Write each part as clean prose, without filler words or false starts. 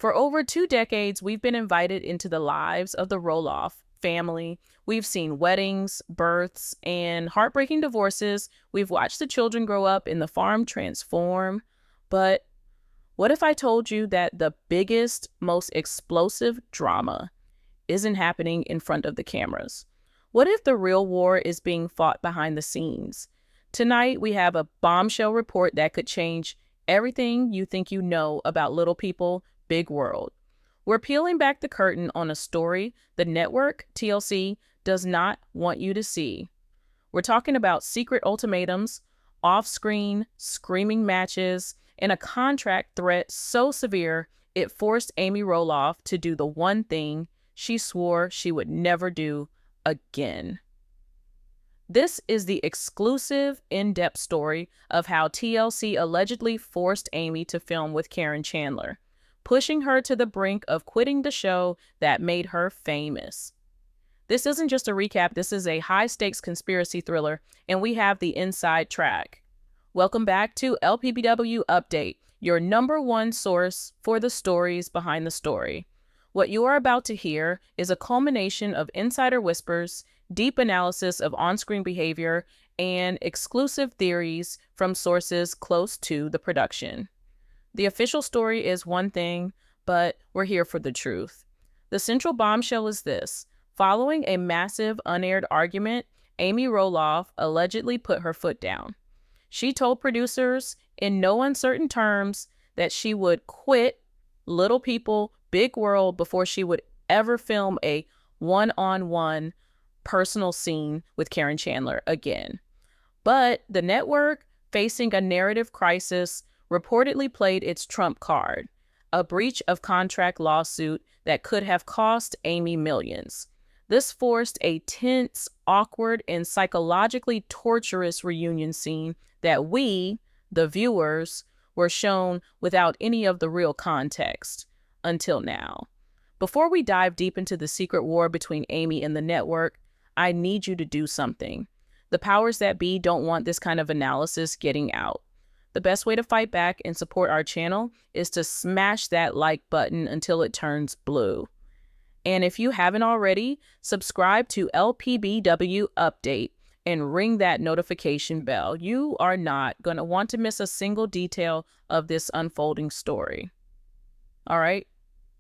For over 2 decades, we've been invited into the lives of the Roloff family. We've seen weddings, births, and heartbreaking divorces. We've watched the children grow up and the farm transform. But what if I told you that the biggest, most explosive drama isn't happening in front of the cameras? What if the real war is being fought behind the scenes? Tonight, we have a bombshell report that could change everything you think you know about little people, big world. We're peeling back the curtain on a story the network, TLC, does not want you to see. We're talking about secret ultimatums, off-screen, screaming matches, and a contract threat so severe it forced Amy Roloff to do the one thing she swore she would never do again. This is the exclusive, in-depth story of how TLC allegedly forced Amy to film with Caryn Chandler, pushing her to the brink of quitting the show that made her famous. This isn't just a recap, this is a high-stakes conspiracy thriller, and we have the inside track. Welcome back to LPBW Update, your #1 source for the stories behind the story. What you are about to hear is a culmination of insider whispers, deep analysis of on-screen behavior, and exclusive theories from sources close to the production. The official story is one thing, but we're here for the truth. The central bombshell is this. Following a massive unaired argument, Amy Roloff allegedly put her foot down. She told producers in no uncertain terms that she would quit Little People, Big World before she would ever film a one-on-one personal scene with Caryn Chandler again. But the network, facing a narrative crisis, reportedly played its trump card, a breach of contract lawsuit that could have cost Amy millions. This forced a tense, awkward, and psychologically torturous reunion scene that we, the viewers, were shown without any of the real context until now. Before we dive deep into the secret war between Amy and the network, I need you to do something. The powers that be don't want this kind of analysis getting out. The best way to fight back and support our channel is to smash that like button until it turns blue. And if you haven't already, subscribe to LPBW Update and ring that notification bell. You are not going to want to miss a single detail of this unfolding story. All right,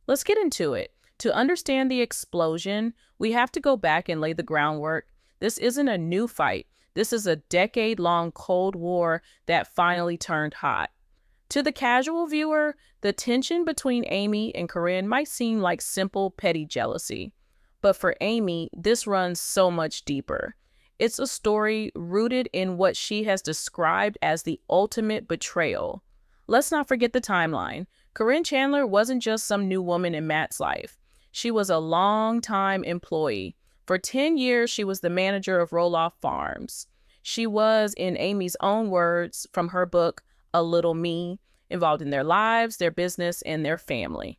let's get into it. To understand the explosion, we have to go back and lay the groundwork. This isn't a new fight. This is a decade-long Cold War that finally turned hot. To the casual viewer, the tension between Amy and Caryn might seem like simple, petty jealousy. But for Amy, this runs so much deeper. It's a story rooted in what she has described as the ultimate betrayal. Let's not forget the timeline. Caryn Chandler wasn't just some new woman in Matt's life. She was a long-time employee. For 10 years, she was the manager of Roloff Farms. She was, in Amy's own words from her book, A Little Me, involved in their lives, their business, and their family.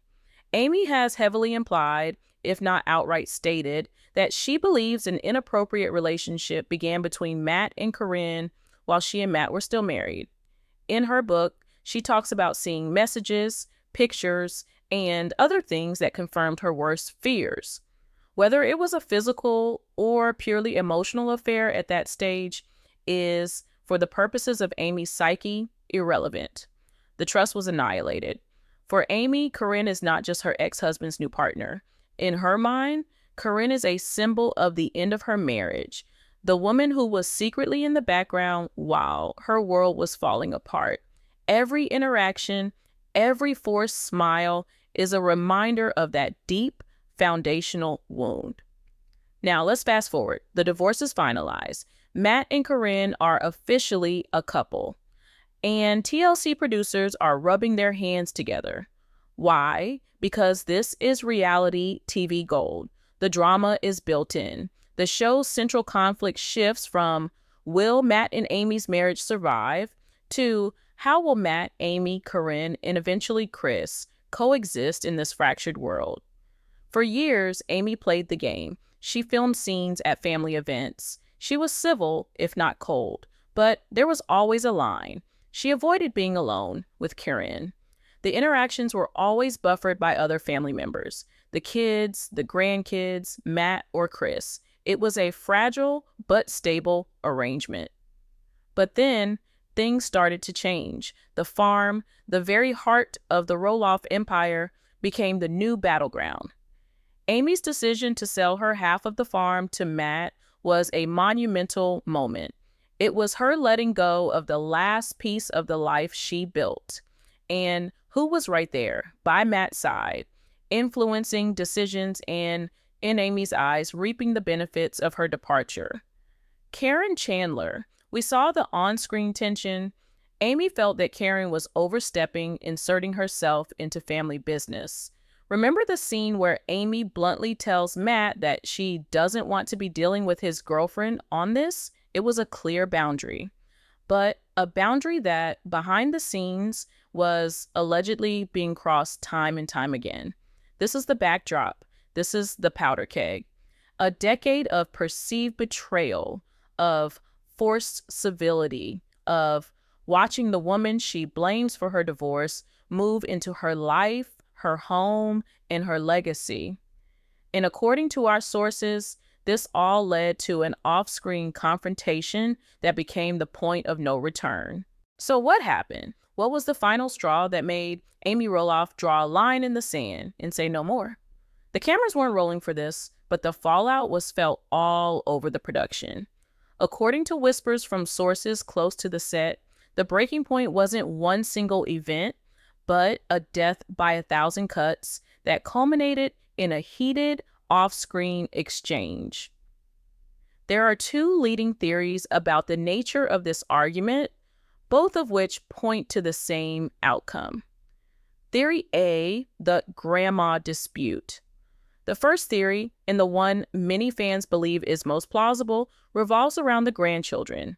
Amy has heavily implied, if not outright stated, that she believes an inappropriate relationship began between Matt and Caryn while she and Matt were still married. In her book, she talks about seeing messages, pictures, and other things that confirmed her worst fears. Whether it was a physical or purely emotional affair at that stage is, for the purposes of Amy's psyche, irrelevant. The trust was annihilated. For Amy, Caryn is not just her ex-husband's new partner. In her mind, Caryn is a symbol of the end of her marriage, the woman who was secretly in the background while her world was falling apart. Every interaction, every forced smile is a reminder of that deep, foundational wound. Now, let's fast forward. The divorce is finalized. Matt and Caryn are officially a couple, and TLC producers are rubbing their hands together. Why? Because this is reality TV gold. The drama is built in. The show's central conflict shifts from, will Matt and Amy's marriage survive, to how will Matt, Amy, Caryn, and eventually Chris coexist in this fractured world? For years, Amy played the game. She filmed scenes at family events. She was civil, if not cold, but there was always a line. She avoided being alone with Caryn. The interactions were always buffered by other family members, the kids, the grandkids, Matt or Chris. It was a fragile but stable arrangement. But then things started to change. The farm, the very heart of the Roloff empire, became the new battleground. Amy's decision to sell her half of the farm to Matt was a monumental moment. It was her letting go of the last piece of the life she built. And who was right there, by Matt's side, influencing decisions and, in Amy's eyes, reaping the benefits of her departure? Caryn Chandler. We saw the on-screen tension. Amy felt that Caryn was overstepping, inserting herself into family business. Remember the scene where Amy bluntly tells Matt that she doesn't want to be dealing with his girlfriend on this? It was a clear boundary, but a boundary that, behind the scenes, was allegedly being crossed time and time again. This is the backdrop. This is the powder keg. A decade of perceived betrayal, of forced civility, of watching the woman she blames for her divorce move into her life, her home, and her legacy. And according to our sources, this all led to an off-screen confrontation that became the point of no return. So what happened? What was the final straw that made Amy Roloff draw a line in the sand and say no more? The cameras weren't rolling for this, but the fallout was felt all over the production. According to whispers from sources close to the set, the breaking point wasn't one single event, but a death by 1,000 cuts that culminated in a heated off-screen exchange. There are two leading theories about the nature of this argument, both of which point to the same outcome. Theory A, the grandma dispute. The first theory, and the one many fans believe is most plausible, revolves around the grandchildren.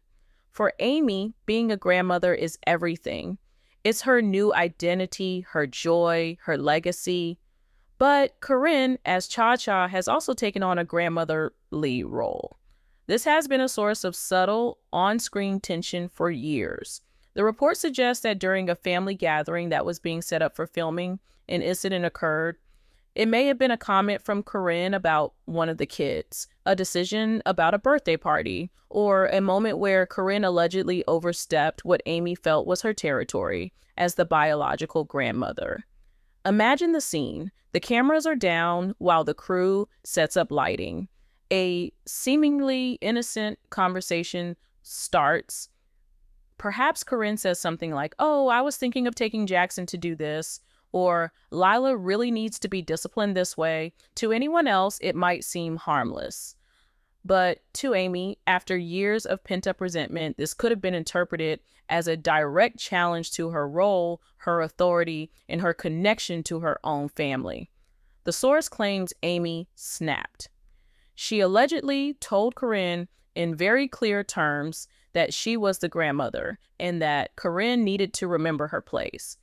For Amy, being a grandmother is everything. It's her new identity, her joy, her legacy. But Caryn, as Cha-Cha, has also taken on a grandmotherly role. This has been a source of subtle, on-screen tension for years. The report suggests that during a family gathering that was being set up for filming, an incident occurred. It may have been a comment from Caryn about one of the kids, a decision about a birthday party, or a moment where Caryn allegedly overstepped what Amy felt was her territory as the biological grandmother. Imagine the scene. The cameras are down while the crew sets up lighting. A seemingly innocent conversation starts. Perhaps Caryn says something like, "Oh, I was thinking of taking Jackson to do this," or "Lila really needs to be disciplined this way." To anyone else, it might seem harmless. But to Amy, after years of pent-up resentment, this could have been interpreted as a direct challenge to her role, her authority, and her connection to her own family. The source claims Amy snapped. She allegedly told Caryn in very clear terms that she was the grandmother and that Caryn needed to remember her place.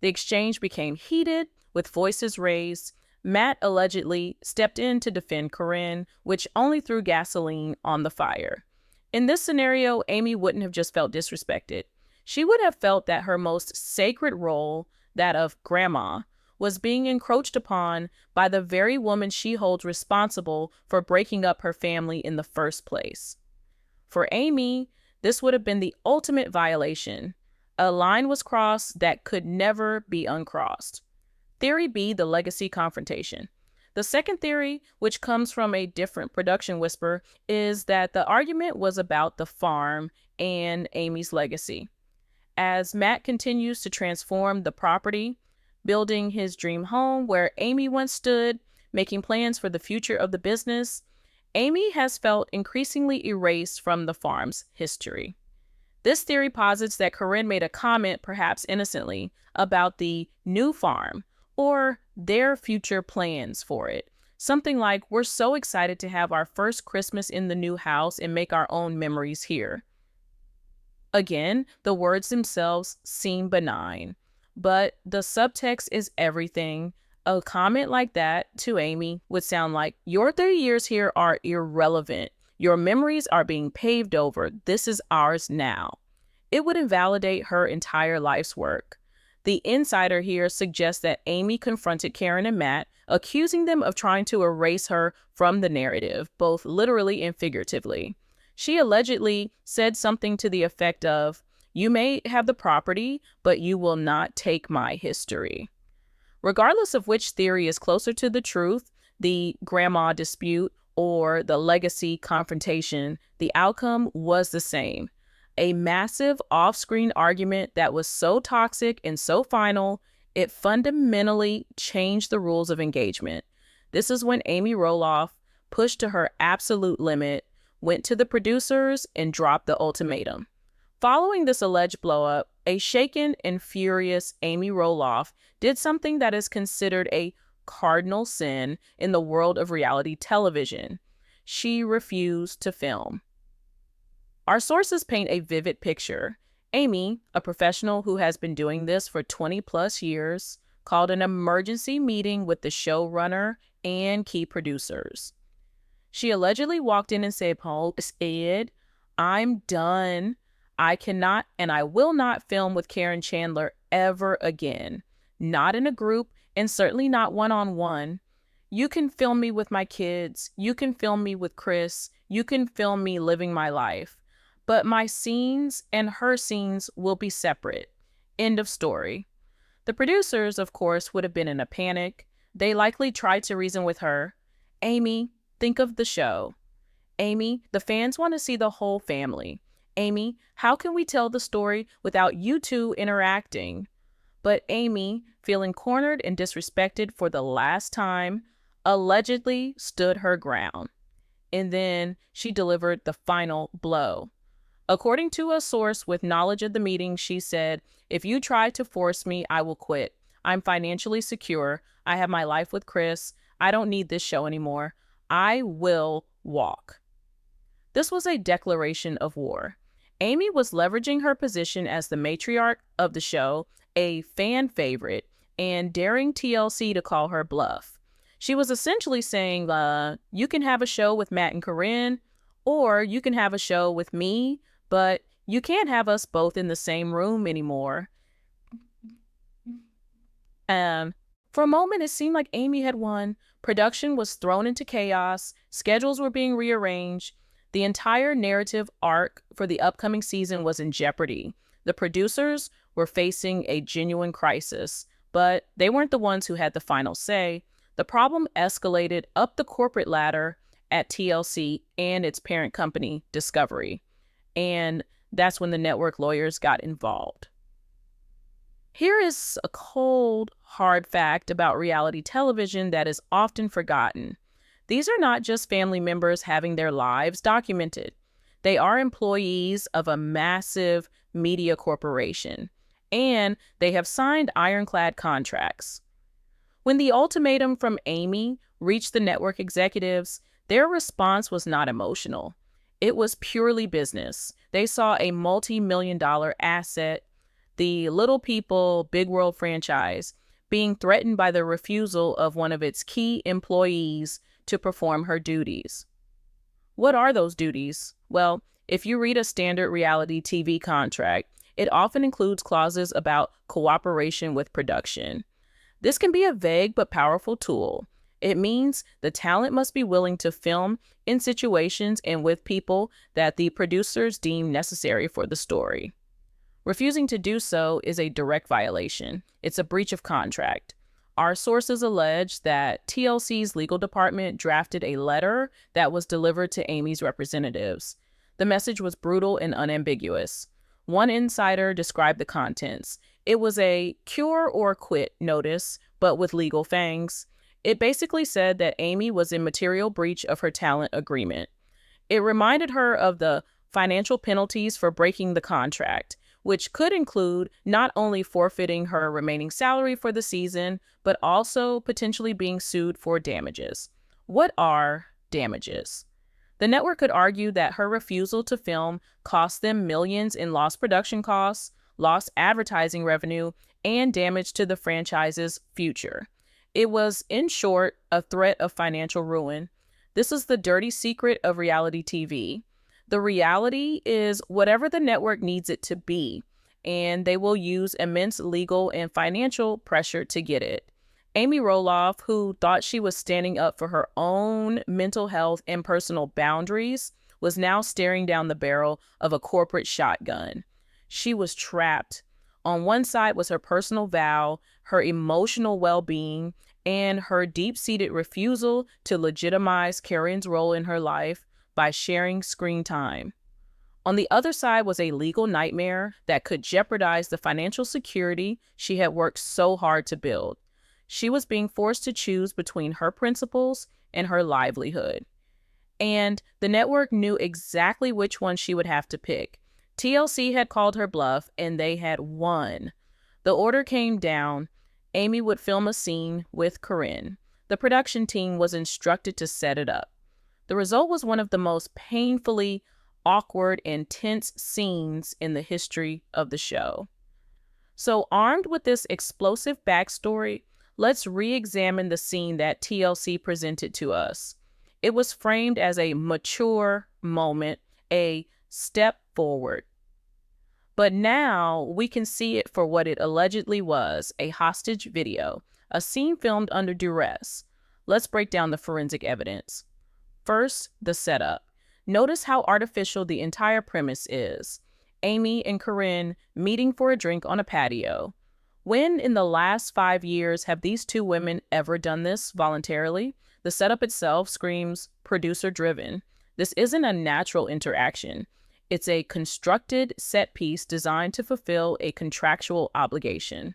The exchange became heated, with voices raised. Matt allegedly stepped in to defend Caryn, which only threw gasoline on the fire. In this scenario, Amy wouldn't have just felt disrespected. She would have felt that her most sacred role, that of grandma, was being encroached upon by the very woman she holds responsible for breaking up her family in the first place. For Amy, this would have been the ultimate violation. A line was crossed that could never be uncrossed. Theory B, the legacy confrontation. The second theory, which comes from a different production whisper, is that the argument was about the farm and Amy's legacy. As Matt continues to transform the property, building his dream home where Amy once stood, making plans for the future of the business, Amy has felt increasingly erased from the farm's history. This theory posits that Caryn made a comment, perhaps innocently, about the new farm or their future plans for it. Something like, "We're so excited to have our first Christmas in the new house and make our own memories here." Again, the words themselves seem benign, but the subtext is everything. A comment like that to Amy would sound like, "Your 30 years here are irrelevant. Your memories are being paved over. This is ours now." It would invalidate her entire life's work. The insider here suggests that Amy confronted Caryn and Matt, accusing them of trying to erase her from the narrative, both literally and figuratively. She allegedly said something to the effect of, "You may have the property, but you will not take my history." Regardless of which theory is closer to the truth, the grandma dispute or the legacy confrontation, the outcome was the same. A massive off-screen argument that was so toxic and so final, it fundamentally changed the rules of engagement. This is when Amy Roloff pushed to her absolute limit, went to the producers, and dropped the ultimatum. Following this alleged blowup, a shaken and furious Amy Roloff did something that is considered a cardinal sin in the world of reality television. She refused to film. Our sources paint a vivid picture. Amy, a professional who has been doing this for 20 plus years, called an emergency meeting with the showrunner and key producers. She allegedly walked in and said, "Ed, I'm done. I cannot and I will not film with Caryn Chandler ever again. Not in a group and certainly not one-on-one. You can film me with my kids. You can film me with Chris. You can film me living my life. But my scenes and her scenes will be separate." End of story. The producers, of course, would have been in a panic. They likely tried to reason with her. "Amy, think of the show. Amy, the fans want to see the whole family. Amy, how can we tell the story without you two interacting?" But Amy, feeling cornered and disrespected for the last time, allegedly stood her ground. And then she delivered the final blow. According to a source with knowledge of the meeting, she said, "If you try to force me, I will quit. I'm financially secure. I have my life with Chris. I don't need this show anymore. I will walk." This was a declaration of war. Amy was leveraging her position as the matriarch of the show, a fan favorite, and daring TLC to call her bluff. She was essentially saying, you can have a show with Matt and Caryn, or you can have a show with me, but you can't have us both in the same room anymore. And for a moment, it seemed like Amy had won. Production was thrown into chaos. Schedules were being rearranged. The entire narrative arc for the upcoming season was in jeopardy. The producers were facing a genuine crisis, but they weren't the ones who had the final say. The problem escalated up the corporate ladder at TLC and its parent company, Discovery. And that's when the network lawyers got involved. Here is a cold, hard fact about reality television that is often forgotten. These are not just family members having their lives documented. They are employees of a massive media corporation, and they have signed ironclad contracts. When the ultimatum from Amy reached the network executives, their response was not emotional. It was purely business. They saw a multi-million-dollar asset, the Little People, Big World franchise, being threatened by the refusal of one of its key employees to perform her duties. What are those duties? Well, if you read a standard reality TV contract, it often includes clauses about cooperation with production. This can be a vague but powerful tool. It means the talent must be willing to film in situations and with people that the producers deem necessary for the story. Refusing to do so is a direct violation. It's a breach of contract. Our sources allege that TLC's legal department drafted a letter that was delivered to Amy's representatives. The message was brutal and unambiguous. One insider described the contents. It was a cure or quit notice, but with legal fangs. It basically said that Amy was in material breach of her talent agreement. It reminded her of the financial penalties for breaking the contract, which could include not only forfeiting her remaining salary for the season, but also potentially being sued for damages. What are damages? The network could argue that her refusal to film cost them millions in lost production costs, lost advertising revenue, and damage to the franchise's future. It was, in short, a threat of financial ruin. This is the dirty secret of reality TV. The reality is whatever the network needs it to be, and they will use immense legal and financial pressure to get it. Amy Roloff, who thought she was standing up for her own mental health and personal boundaries, was now staring down the barrel of a corporate shotgun. She was trapped. On one side was her personal vow, her emotional well-being, and her deep-seated refusal to legitimize Caryn's role in her life by sharing screen time. On the other side was a legal nightmare that could jeopardize the financial security she had worked so hard to build. She was being forced to choose between her principles and her livelihood. And the network knew exactly which one she would have to pick. TLC had called her bluff, and they had won. The order came down. Amy would film a scene with Caryn. The production team was instructed to set it up. The result was one of the most painfully awkward and tense scenes in the history of the show. So, armed with this explosive backstory, let's re-examine the scene that TLC presented to us. It was framed as a mature moment, a step forward. But now we can see it for what it allegedly was, a hostage video, a scene filmed under duress. Let's break down the forensic evidence. First, the setup. Notice how artificial the entire premise is. Amy and Caryn meeting for a drink on a patio. When in the last 5 years have these two women ever done this voluntarily? The setup itself screams producer-driven. This isn't a natural interaction. It's a constructed set piece designed to fulfill a contractual obligation.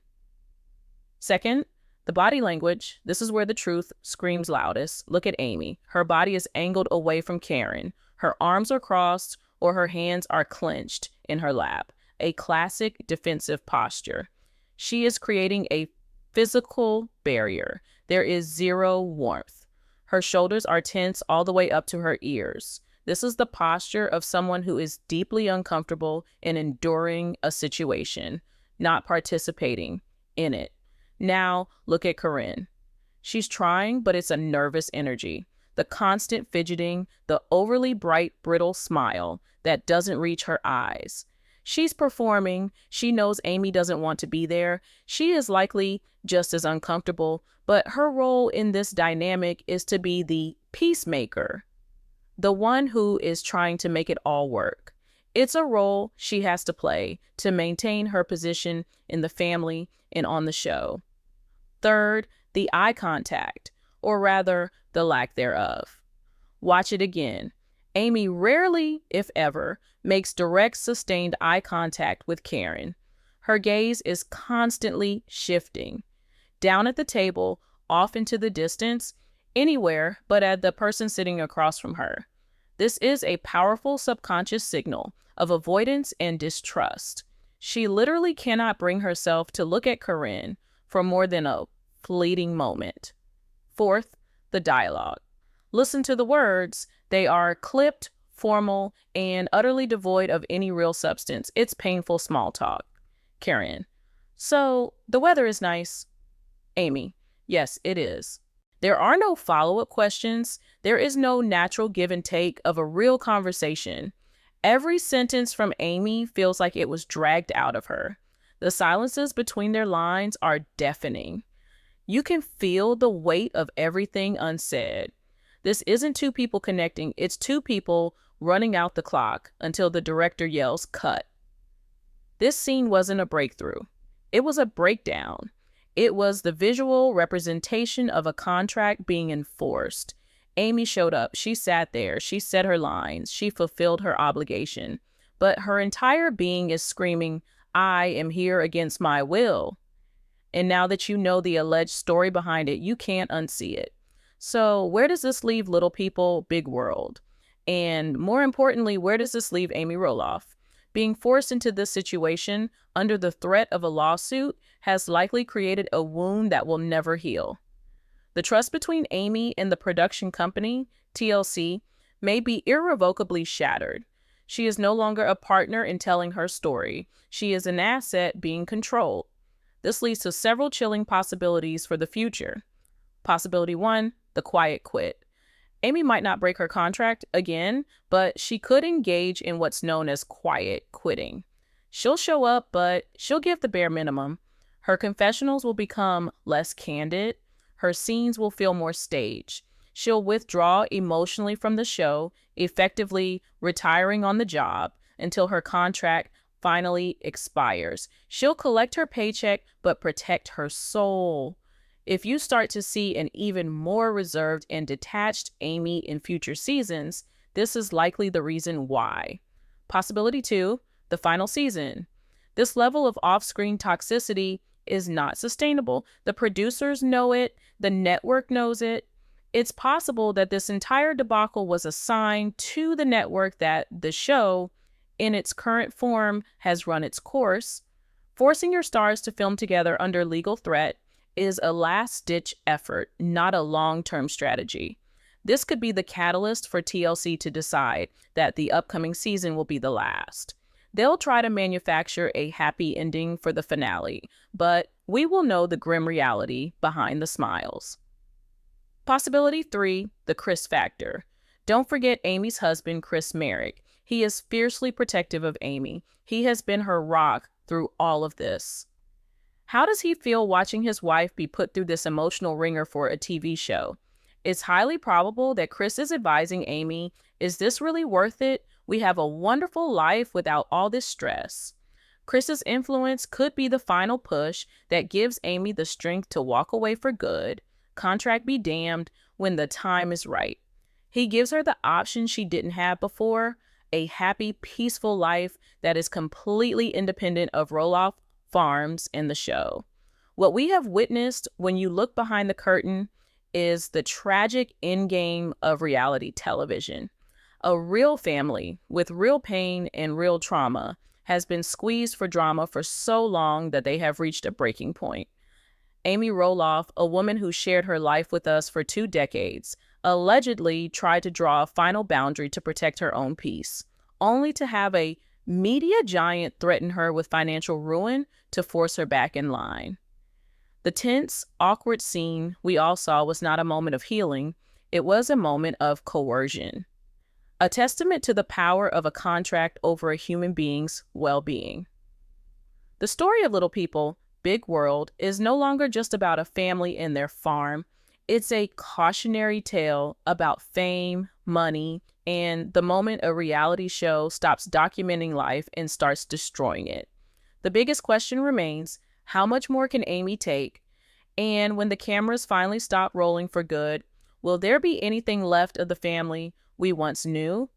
Second, the body language. This is where the truth screams loudest. Look at Amy. Her body is angled away from Caryn. Her arms are crossed or her hands are clenched in her lap, a classic defensive posture. She is creating a physical barrier. There is zero warmth. Her shoulders are tense all the way up to her ears. This is the posture of someone who is deeply uncomfortable in enduring a situation, not participating in it. Now, look at Caryn. She's trying, but it's a nervous energy. The constant fidgeting, the overly bright, brittle smile that doesn't reach her eyes. She's performing. She knows Amy doesn't want to be there. She is likely just as uncomfortable, but her role in this dynamic is to be the peacemaker, the one who is trying to make it all work. It's a role she has to play to maintain her position in the family and on the show. Third, the eye contact, or rather, the lack thereof. Watch it again. Amy rarely, if ever, makes direct, sustained eye contact with Caryn. Her gaze is constantly shifting. Down at the table, off into the distance, anywhere but at the person sitting across from her. This is a powerful subconscious signal of avoidance and distrust. She literally cannot bring herself to look at Caryn for more than a fleeting moment. Fourth, the dialogue. Listen to the words. They are clipped, formal, and utterly devoid of any real substance. It's painful small talk. Caryn: so, the weather is nice. Amy: yes, it is. There are no follow-up questions. There is no natural give and take of a real conversation. Every sentence from Amy feels like it was dragged out of her. The silences between their lines are deafening. You can feel the weight of everything unsaid. This isn't two people connecting, it's two people running out the clock until the director yells, "Cut." This scene wasn't a breakthrough. It was a breakdown. It was the visual representation of a contract being enforced. Amy showed up. She sat there. She said her lines. She fulfilled her obligation. But her entire being is screaming, "I am here against my will." And now that you know the alleged story behind it, you can't unsee it. So where does this leave Little People, Big World? And more importantly, where does this leave Amy Roloff? Being forced into this situation under the threat of a lawsuit has likely created a wound that will never heal. The trust between Amy and the production company, TLC, may be irrevocably shattered. She is no longer a partner in telling her story. She is an asset being controlled. This leads to several chilling possibilities for the future. Possibility 1, the quiet quit. Amy might not break her contract again, but she could engage in what's known as quiet quitting. She'll show up, but she'll give the bare minimum. Her confessionals will become less candid. Her scenes will feel more staged. She'll withdraw emotionally from the show, effectively retiring on the job until her contract finally expires. She'll collect her paycheck, but protect her soul. If you start to see an even more reserved and detached Amy in future seasons, this is likely the reason why. Possibility 2, the final season. This level of off-screen toxicity is not sustainable. The producers know it, the network knows it. It's possible that this entire debacle was a sign to the network that the show, in its current form, has run its course. Forcing your stars to film together under legal threat is a last-ditch effort, not a long-term strategy. This could be the catalyst for TLC to decide that the upcoming season will be the last. They'll try to manufacture a happy ending for the finale, but we will know the grim reality behind the smiles. Possibility 3, the Chris factor. Don't forget Amy's husband, Chris Merrick. He is fiercely protective of Amy. He has been her rock through all of this. How does he feel watching his wife be put through this emotional ringer for a TV show? It's highly probable that Chris is advising Amy, is this really worth it? We have a wonderful life without all this stress. Chris's influence could be the final push that gives Amy the strength to walk away for good, contract be damned, when the time is right. He gives her the option she didn't have before, a happy, peaceful life that is completely independent of Roloff Farms and the show. What we have witnessed when you look behind the curtain is the tragic endgame of reality television. A real family with real pain and real trauma has been squeezed for drama for so long that they have reached a breaking point. Amy Roloff, a woman who shared her life with us for 2 decades, allegedly tried to draw a final boundary to protect her own peace, only to have a media giant threaten her with financial ruin to force her back in line. The tense, awkward scene we all saw was not a moment of healing, it was a moment of coercion. A testament to the power of a contract over a human being's well-being. The story of Little People, Big World is no longer just about a family and their farm. It's a cautionary tale about fame, money, and the moment a reality show stops documenting life and starts destroying it. The biggest question remains, how much more can Amy take? And when the cameras finally stop rolling for good, will there be anything left of the family we once knew?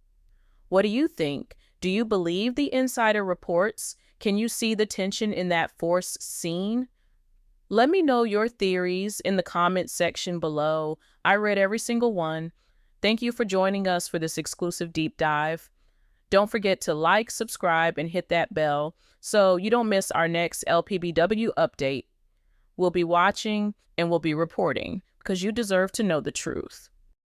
What do you think? Do you believe the insider reports? Can you see the tension in that forced scene? Let me know your theories in the comments section below. I read every single one. Thank you for joining us for this exclusive deep dive. Don't forget to like, subscribe, and hit that bell so you don't miss our next LPBW update. We'll be watching and we'll be reporting because you deserve to know the truth.